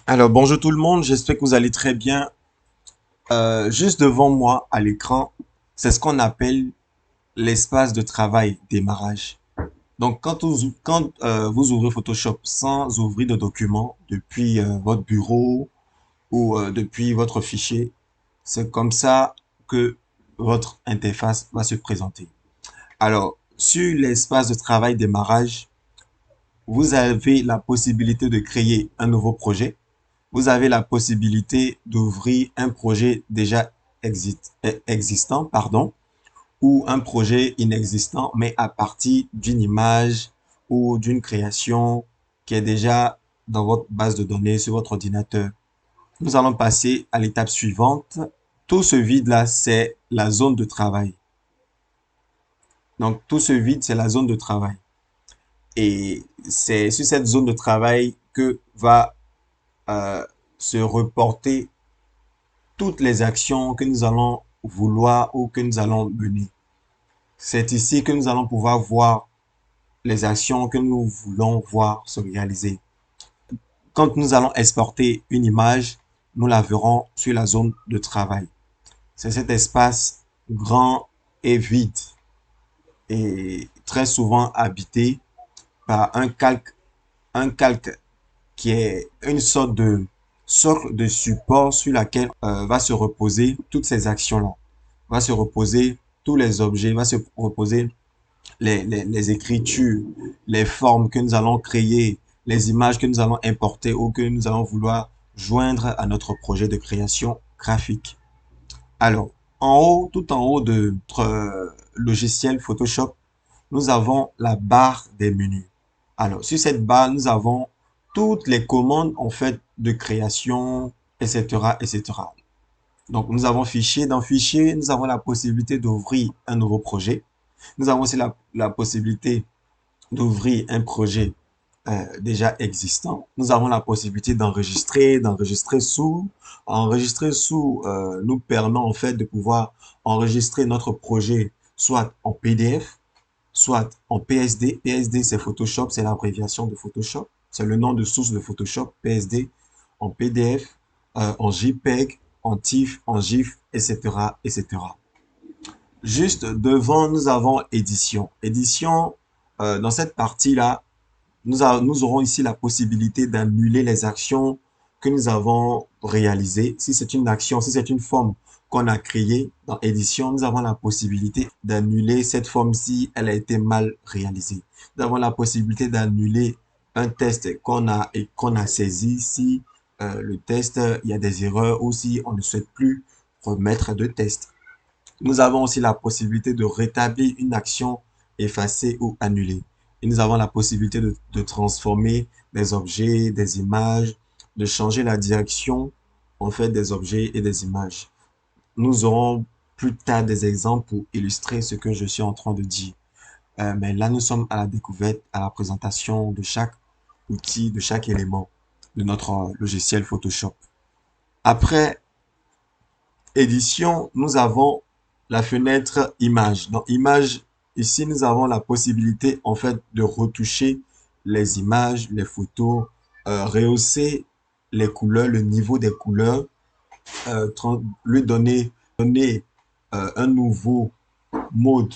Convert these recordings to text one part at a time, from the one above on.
Alors bonjour tout le monde, j'espère que vous allez très bien. Juste devant moi à l'écran, c'est ce qu'on appelle l'espace de travail démarrage. Donc quand vous ouvrez Photoshop sans ouvrir de document depuis votre bureau ou depuis votre fichier, c'est comme ça que votre interface va se présenter. Alors sur l'espace de travail démarrage, vous avez la possibilité de créer un nouveau projet. Vous avez la possibilité d'ouvrir un projet déjà existant, pardon, ou un projet inexistant, mais à partir d'une image ou d'une création qui est déjà dans votre base de données sur votre ordinateur. Nous allons passer à l'étape suivante. Tout ce vide-là, c'est la zone de travail. Donc, tout ce vide, c'est la zone de travail. Et c'est sur cette zone de travail que va euh, se reporter toutes les actions que nous allons vouloir ou que nous allons mener. C'est ici que nous allons pouvoir voir les actions que nous voulons voir se réaliser. Quand nous allons exporter une image, nous la verrons sur la zone de travail. C'est cet espace grand et vide et très souvent habité par un calque qui est une sorte de socle de support sur laquelle va se reposer toutes ces actions-là. Va se reposer tous les objets, va se reposer les écritures, les formes que nous allons créer, les images que nous allons importer ou que nous allons vouloir joindre à notre projet de création graphique. Alors, en haut, tout en haut de notre logiciel Photoshop, nous avons la barre des menus. Alors, sur cette barre, nous avons toutes les commandes en fait de création, etc., etc. Donc, nous avons fichier. Dans fichier, nous avons la possibilité d'ouvrir un nouveau projet. Nous avons aussi la possibilité d'ouvrir un projet déjà existant. Nous avons la possibilité enregistrer sous nous permet en fait de pouvoir enregistrer notre projet soit en PDF, soit en PSD. PSD, c'est Photoshop, c'est l'abréviation de Photoshop. C'est le nom de source de Photoshop, PSD, en PDF, en JPEG, en TIFF, en GIF, etc., etc. Juste devant, nous avons édition. Édition, dans cette partie-là, nous aurons ici la possibilité d'annuler les actions que nous avons réalisées. Si c'est une action, si c'est une forme qu'on a créée dans édition, nous avons la possibilité d'annuler cette forme si elle a été mal réalisée. Nous avons la possibilité d'annuler un test qu'on a saisi si le test, il y a des erreurs ou si on ne souhaite plus remettre de test. Nous avons aussi la possibilité de rétablir une action effacée ou annulée. Et nous avons la possibilité de transformer des objets, des images, de changer la direction en fait des objets et des images. Nous aurons plus tard des exemples pour illustrer ce que je suis en train de dire. Mais là, nous sommes à la découverte, à la présentation de chaque outil, de chaque élément de notre logiciel Photoshop. Après édition, nous avons la fenêtre image. Dans image, ici, nous avons la possibilité, en fait, de retoucher les images, les photos, rehausser les couleurs, le niveau des couleurs, lui donner un nouveau mode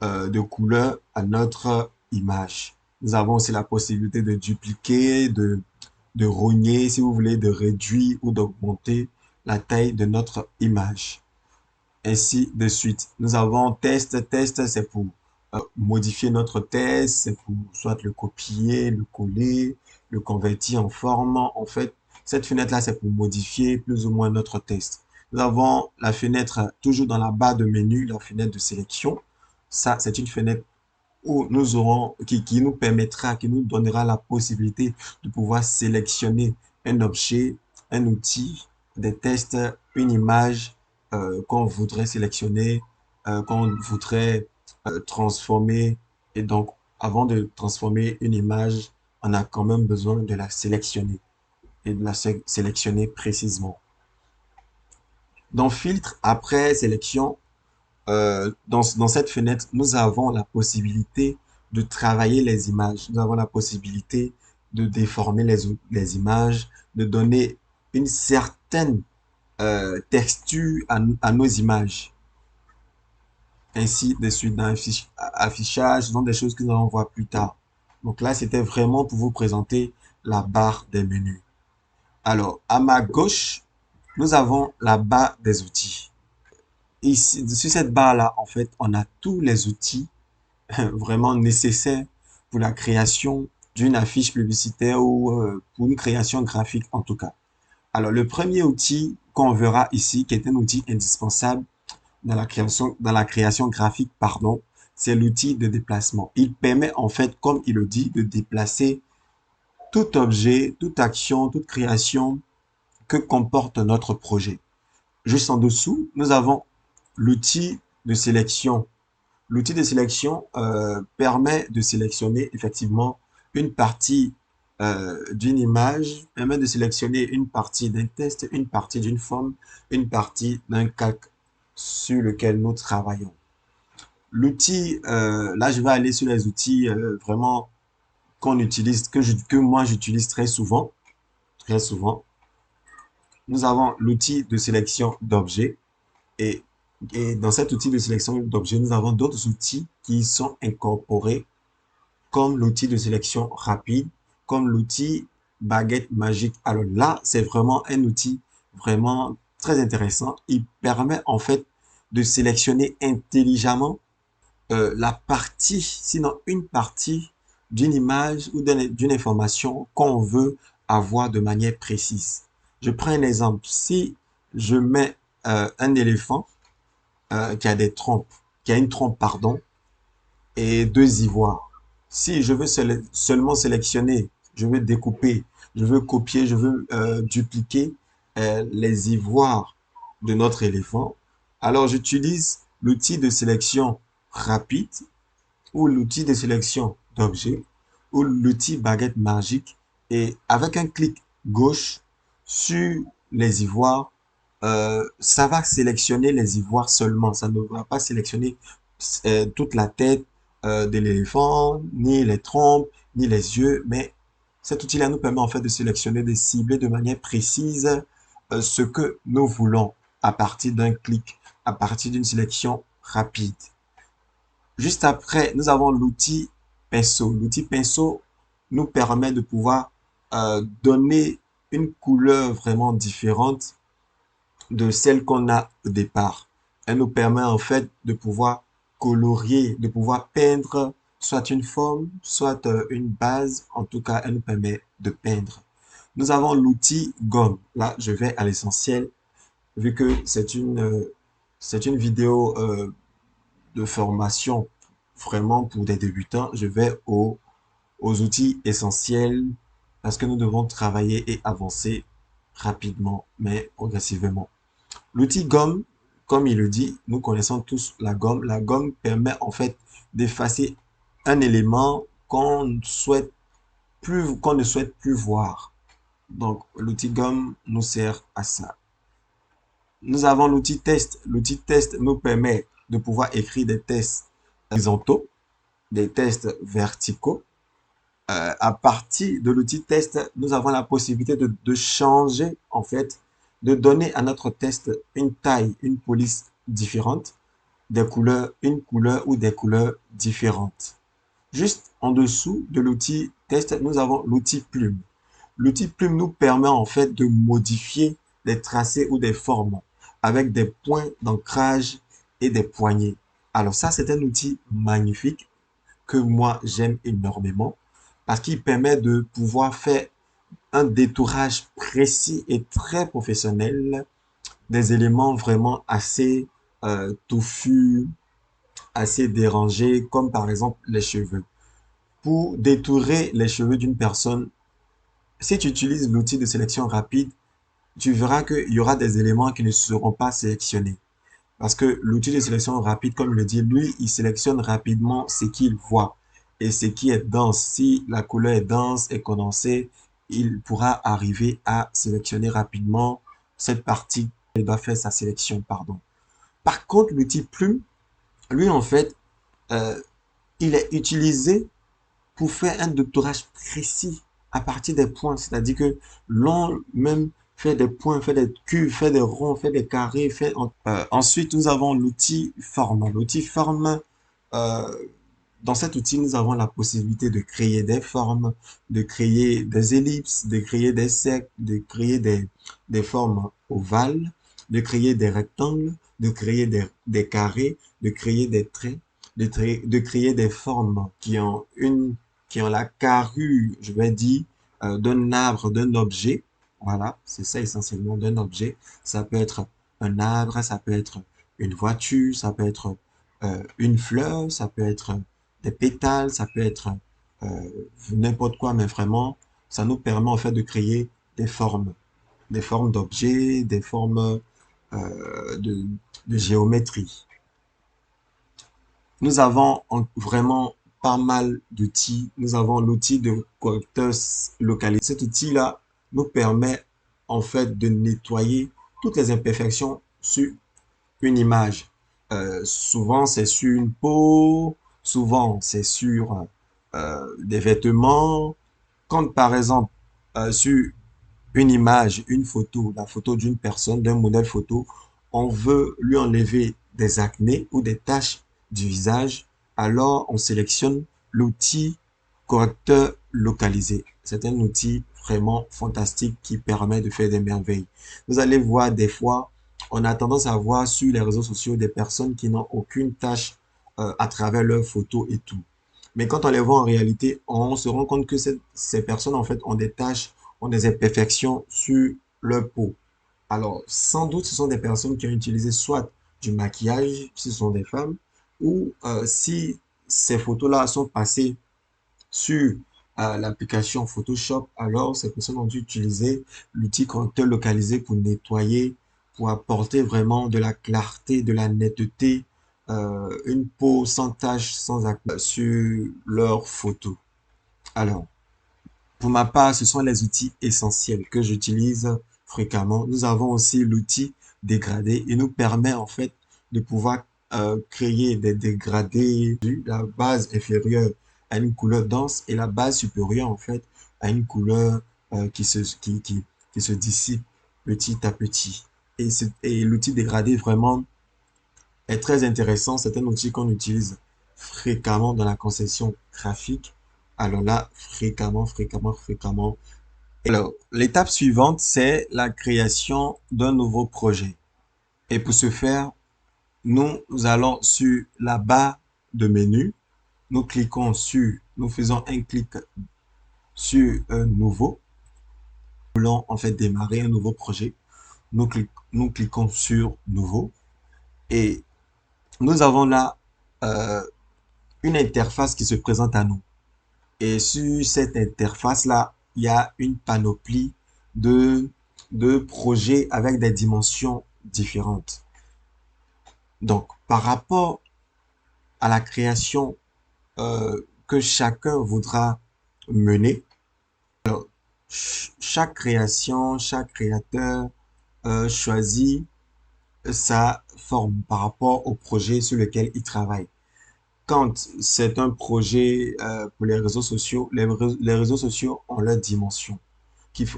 de couleur à notre image. Nous avons aussi la possibilité de dupliquer, de rogner, si vous voulez, de réduire ou d'augmenter la taille de notre image. Ainsi de suite. Nous avons test. Test, c'est pour modifier notre test, c'est pour soit le copier, le coller, le convertir en forme. En fait, cette fenêtre-là, c'est pour modifier plus ou moins notre test. Nous avons la fenêtre toujours dans la barre de menu, la fenêtre de sélection. Ça, c'est une fenêtre où nous aurons, qui nous permettra, qui nous donnera la possibilité de pouvoir sélectionner un objet, un outil, des tests, une image qu'on voudrait sélectionner, qu'on voudrait transformer. Et donc, avant de transformer une image, on a quand même besoin de la sélectionner et de la sélectionner précisément. Dans filtre, après sélection, dans cette fenêtre, nous avons la possibilité de travailler les images. Nous avons la possibilité de déformer les images, de donner une certaine texture à nos images. Ainsi de suite dans affichage, ce sont des choses que nous allons voir plus tard. Donc là, c'était vraiment pour vous présenter la barre des menus. Alors, à ma gauche, nous avons la barre des outils. Ici, sur cette barre-là, en fait, on a tous les outils vraiment nécessaires pour la création d'une affiche publicitaire ou pour une création graphique en tout cas. Alors, le premier outil qu'on verra ici, qui est un outil indispensable dans la création graphique, pardon, c'est l'outil de déplacement. Il permet en fait, comme il le dit, de déplacer tout objet, toute action, toute création que comporte notre projet. Juste en dessous, nous avons l'outil de sélection. L'outil de sélection permet de sélectionner effectivement une partie d'une image, permet de sélectionner une partie d'un test, une partie d'une forme, une partie d'un calque sur lequel nous travaillons. L'outil, là je vais aller sur les outils vraiment qu'on utilise, que moi j'utilise très souvent, très souvent. Nous avons l'outil de sélection d'objets. Et, et dans cet outil de sélection d'objets, nous avons d'autres outils qui sont incorporés, comme l'outil de sélection rapide, comme l'outil baguette magique. Alors là, c'est vraiment un outil vraiment très intéressant. Il permet en fait de sélectionner intelligemment la partie, sinon une partie d'une image ou d'une information qu'on veut avoir de manière précise. Je prends un exemple. Si je mets un éléphant qui a des trompes, qui a une trompe, pardon, et deux ivoires. Si je veux seulement sélectionner, je veux découper, je veux copier, je veux dupliquer les ivoires de notre éléphant, alors j'utilise l'outil de sélection rapide ou l'outil de sélection d'objets ou l'outil baguette magique et avec un clic gauche sur les ivoires, ça va sélectionner les ivoires seulement. Ça ne va pas sélectionner toute la tête de l'éléphant, ni les trompes, ni les yeux, mais cet outil-là nous permet en fait de sélectionner, de cibler de manière précise ce que nous voulons à partir d'un clic, à partir d'une sélection rapide. Juste après, nous avons l'outil pinceau. L'outil pinceau nous permet de pouvoir donner une couleur vraiment différente de celle qu'on a au départ. Elle nous permet en fait de pouvoir colorier, de pouvoir peindre soit une forme, soit une base. En tout cas, elle nous permet de peindre. Nous avons l'outil gomme. Là, je vais à l'essentiel, vu que c'est une vidéo de formation vraiment pour des débutants. Je vais aux outils essentiels parce que nous devons travailler et avancer rapidement, mais progressivement. L'outil gomme, comme il le dit, nous connaissons tous la gomme. La gomme permet en fait d'effacer un élément qu'on ne souhaite plus voir. Donc, l'outil gomme nous sert à ça. Nous avons l'outil test. L'outil test nous permet de pouvoir écrire des tests horizontaux, des tests verticaux. À partir de l'outil test, nous avons la possibilité de changer, en fait, de donner à notre test une taille, une police différente, des couleurs, une couleur ou des couleurs différentes. Juste en dessous de l'outil test, nous avons l'outil plume. L'outil plume nous permet en fait de modifier des tracés ou des formes avec des points d'ancrage et des poignées. Alors ça, c'est un outil magnifique que moi j'aime énormément parce qu'il permet de pouvoir faire un détourage précis et très professionnel des éléments vraiment assez touffus, assez dérangés, comme par exemple les cheveux. Pour détourer les cheveux d'une personne, si tu utilises l'outil de sélection rapide, tu verras qu'il y aura des éléments qui ne seront pas sélectionnés. Parce que l'outil de sélection rapide, comme le dit, lui, il sélectionne rapidement ce qu'il voit et ce qui est dense. Si la couleur est dense et condensée, il pourra arriver à sélectionner rapidement cette partie. Il doit faire sa sélection, pardon. Par contre, l'outil plume, lui, en fait, euh, il est utilisé pour faire un détourage précis à partir des points. C'est-à-dire que l'on même fait des points, fait des cubes, fait des ronds, fait des carrés. Ensuite, nous avons l'outil forme. L'outil forme, euh, dans cet outil, nous avons la possibilité de créer des formes, de créer des ellipses, de créer des cercles, de créer des formes ovales, de créer des rectangles, de créer des carrés, de créer des traits, de créer des formes qui ont la carrure, je vais dire, d'un arbre, d'un objet. Voilà, c'est ça essentiellement d'un objet. Ça peut être un arbre, ça peut être une voiture, ça peut être une fleur, ça peut être des pétales, ça peut être euh, n'importe quoi, mais vraiment, ça nous permet en fait de créer des formes d'objets, des formes de géométrie. Nous avons vraiment pas mal d'outils. Nous avons l'outil de correcteur localisé. Cet outil-là nous permet en fait de nettoyer toutes les imperfections sur une image. Souvent, c'est sur une peau, souvent, c'est sur des vêtements. Quand, par exemple, sur une image, une photo, la photo d'une personne, d'un modèle photo, on veut lui enlever des acnés ou des taches du visage, alors on sélectionne l'outil correcteur localisé. C'est un outil vraiment fantastique qui permet de faire des merveilles. Vous allez voir des fois, on a tendance à voir sur les réseaux sociaux des personnes qui n'ont aucune tache à travers leurs photos et tout. Mais quand on les voit en réalité, on se rend compte que ces personnes en fait ont des taches, ont des imperfections sur leur peau. Alors, sans doute, ce sont des personnes qui ont utilisé soit du maquillage, si ce sont des femmes, ou si ces photos-là sont passées sur l'application Photoshop, alors ces personnes ont dû utiliser l'outil correcteur localisé pour nettoyer, pour apporter vraiment de la clarté, de la netteté, une peau sans tache, sans acné sur leurs photos. Alors, pour ma part, ce sont les outils essentiels que j'utilise fréquemment. Nous avons aussi l'outil dégradé. Il nous permet en fait de pouvoir créer des dégradés. La base inférieure à une couleur dense et la base supérieure en fait à une couleur qui se dissipe petit à petit. Et l'outil dégradé vraiment est très intéressant. C'est un outil qu'on utilise fréquemment dans la conception graphique. Alors là, fréquemment. Alors, l'étape suivante, c'est la création d'un nouveau projet. Et pour ce faire, nous allons sur la barre de menu. Nous faisons un clic sur nouveau. Nous voulons en fait démarrer un nouveau projet. Nous cliquons sur nouveau. Et nous avons là euh, une interface qui se présente à nous. Et sur cette interface-là, il y a une panoplie de, de projets avec des dimensions différentes. Donc, par rapport à la création que chacun voudra mener, chaque création, chaque créateur choisit sa forme par rapport au projet sur lequel il travaille. Quand c'est un projet pour les réseaux sociaux, les réseaux sociaux ont leurs dimensions,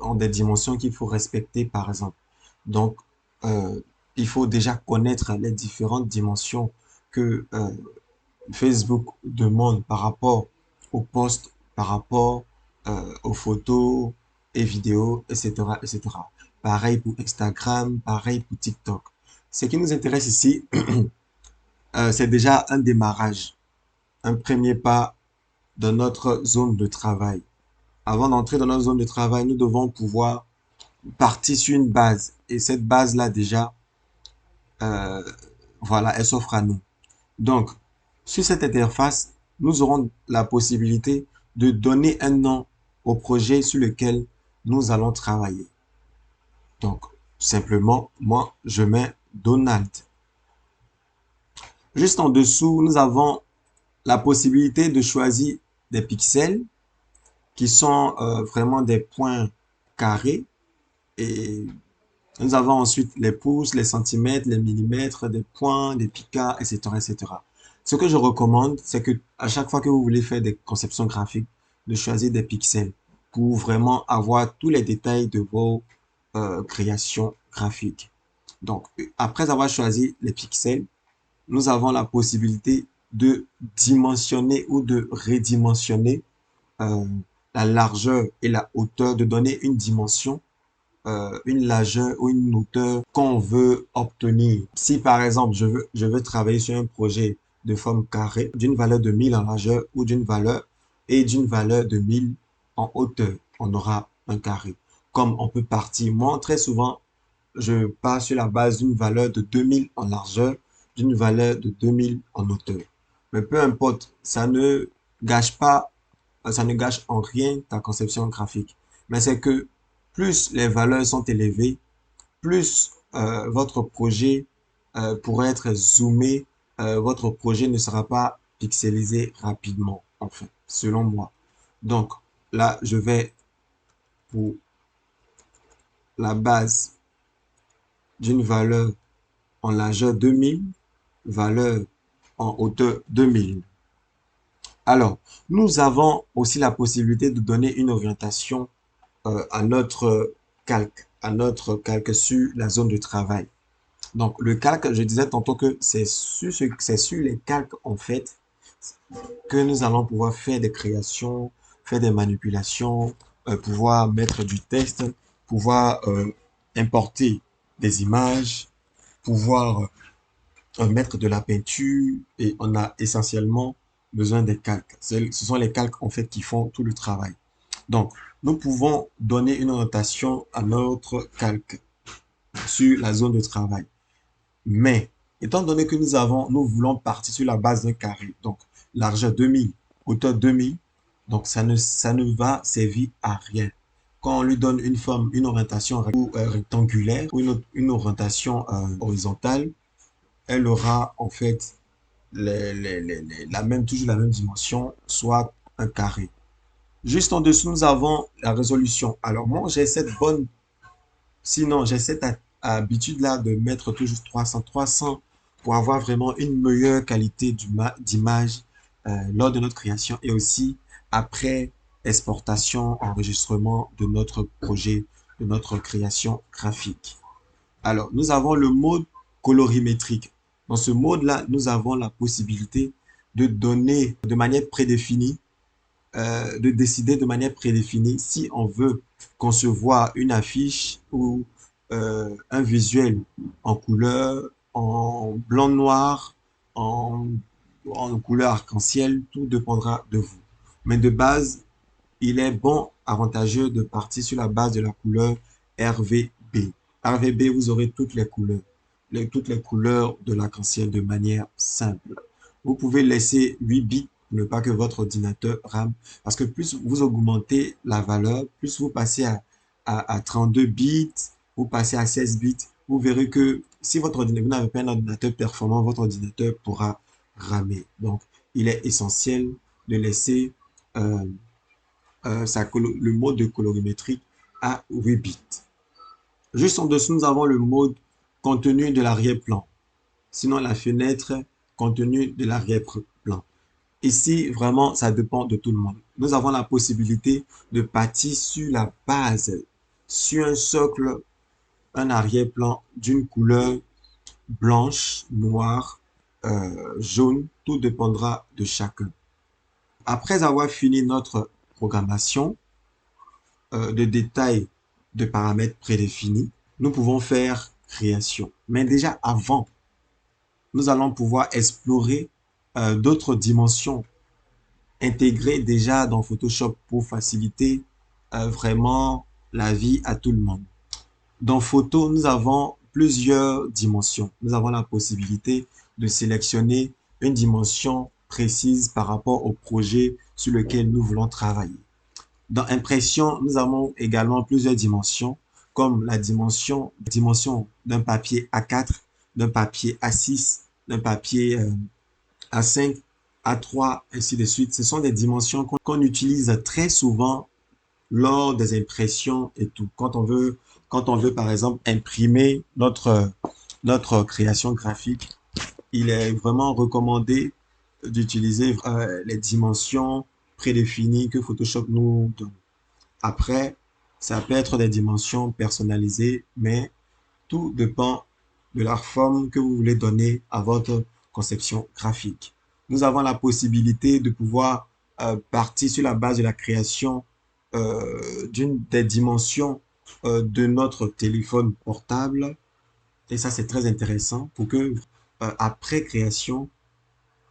ont des dimensions qu'il faut respecter, par exemple. Donc, euh, il faut déjà connaître les différentes dimensions que Facebook demande par rapport aux posts, par rapport aux photos et vidéos, etc., etc. Pareil pour Instagram, pareil pour TikTok. Ce qui nous intéresse ici, c'est déjà un démarrage, un premier pas dans notre zone de travail. Avant d'entrer dans notre zone de travail, nous devons pouvoir partir sur une base. Et cette base-là, déjà, euh, voilà, elle s'offre à nous. Donc, sur cette interface, nous aurons la possibilité de donner un nom au projet sur lequel nous allons travailler. Donc, simplement, moi, je mets Donald. Juste en dessous, nous avons la possibilité de choisir des pixels qui sont vraiment des points carrés. Et nous avons ensuite les pouces, les centimètres, les millimètres, des points, des picas, etc., etc. Ce que je recommande, c'est que à chaque fois que vous voulez faire des conceptions graphiques, de choisir des pixels. pour vraiment avoir tous les détails de vos créations graphiques. Donc, après avoir choisi les pixels, nous avons la possibilité de dimensionner ou de redimensionner euh, la largeur et la hauteur, de donner une dimension, une largeur ou une hauteur qu'on veut obtenir. Si par exemple, je veux travailler sur un projet de forme carrée, d'une valeur de 1000 en largeur ou d'une valeur de 1000 en hauteur, on aura un carré. Comme on peut partir, moi très souvent, je pars sur la base d'une valeur de 2000 en largeur, d'une valeur de 2000 en hauteur. Mais peu importe, ça ne gâche en rien ta conception graphique. Mais c'est que plus les valeurs sont élevées, plus votre projet pourrait être zoomé, votre projet ne sera pas pixelisé rapidement, enfin, selon moi. Donc là, je vais pour la base d'une valeur en largeur 2000, valeur en hauteur 2000. Alors, nous avons aussi la possibilité de donner une orientation à notre calque sur la zone de travail. Donc, le calque, je disais tantôt que c'est sur les calques, en fait, que nous allons pouvoir faire des créations, faire des manipulations, pouvoir mettre du texte, pouvoir importer des images, pouvoir mettre de la peinture, et on a essentiellement besoin des calques. Ce sont les calques, en fait, qui font tout le travail. Donc, nous pouvons donner une orientation à notre calque sur la zone de travail. Mais, étant donné que nous voulons partir sur la base d'un carré, donc largeur 2000, hauteur 2000, donc ça ne va servir à rien. Quand on lui donne une forme, une orientation rectangulaire ou une orientation horizontale, elle aura en fait toujours la même dimension, soit un carré. Juste en dessous, nous avons la résolution. Alors moi, j'ai cette habitude-là de mettre toujours 300 pour avoir vraiment une meilleure qualité d'image lors de notre création et aussi après exportation, enregistrement de notre projet, de notre création graphique. Alors, nous avons le mode colorimétrique. Dans ce mode-là, nous avons la possibilité de donner de manière prédéfinie, de décider de manière prédéfinie si on veut concevoir une affiche ou un visuel en couleur, en blanc-noir, en, en couleur arc-en-ciel, tout dépendra de vous. Mais de base, il est avantageux de partir sur la base de la couleur RVB. RVB, vous aurez toutes les couleurs de l'arc-en-ciel de manière simple. Vous pouvez laisser 8 bits pour ne pas que votre ordinateur rame, parce que plus vous augmentez la valeur, plus vous passez à 32 bits, vous passez à 16 bits, vous verrez que si vous n'avez pas un ordinateur performant, votre ordinateur pourra ramer. Donc, il est essentiel de laisser euh, le mode de colorimétrie à 8 bits. Juste en dessous, nous avons le mode contenu de l'arrière-plan. Sinon, la fenêtre contenu de l'arrière-plan. Ici, vraiment, ça dépend de tout le monde. Nous avons la possibilité de partir sur la base, sur un socle, un arrière-plan d'une couleur blanche, noire, jaune. Tout dépendra de chacun. Après avoir fini notre programmation, de détails de paramètres prédéfinis, nous pouvons faire création. Mais déjà avant, nous allons pouvoir explorer d'autres dimensions intégrées déjà dans Photoshop pour faciliter vraiment la vie à tout le monde. Dans Photo, nous avons plusieurs dimensions. Nous avons la possibilité de sélectionner une dimension précise par rapport au projet sur lequel nous voulons travailler. Dans impression, nous avons également plusieurs dimensions, comme la dimension d'un papier A4, d'un papier A6, d'un papier A5, A3, ainsi de suite. Ce sont des dimensions qu'on utilise très souvent lors des impressions et tout. Quand on veut par exemple imprimer notre création graphique, il est vraiment recommandé d'utiliser les dimensions prédéfinies que Photoshop nous donne. Après, ça peut être des dimensions personnalisées, mais tout dépend de la forme que vous voulez donner à votre conception graphique. Nous avons la possibilité de pouvoir partir sur la base de la création d'une des dimensions de notre téléphone portable. Et ça, c'est très intéressant pour que après création,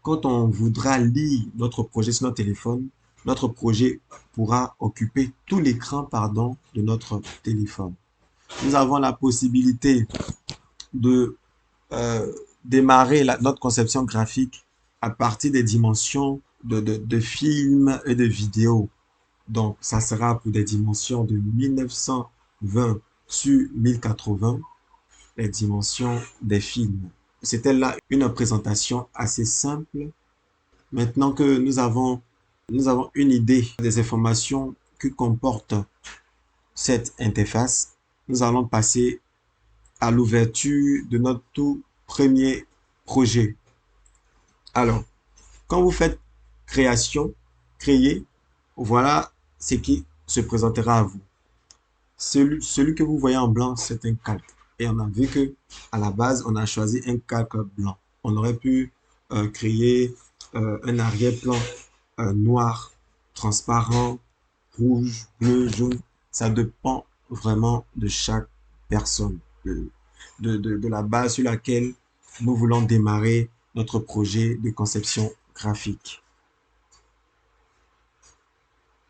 quand on voudra lire notre projet sur notre téléphone, notre projet pourra occuper tout l'écran, pardon, de notre téléphone. Nous avons la possibilité de euh, démarrer notre conception graphique à partir des dimensions de films et de vidéos. Donc, ça sera pour des dimensions de 1920 sur 1080, les dimensions des films. C'était là une présentation assez simple. Maintenant que nous avons une idée des informations que comporte cette interface, nous allons passer à l'ouverture de notre tout premier projet. Alors, quand vous faites création, créer, voilà ce qui se présentera à vous. Celui que vous voyez en blanc, c'est un calque. Et on a vu que à la base, on a choisi un calque blanc. On aurait pu créer un arrière-plan noir, transparent, rouge, bleu, jaune. Ça dépend vraiment de chaque personne, de la base sur laquelle nous voulons démarrer notre projet de conception graphique.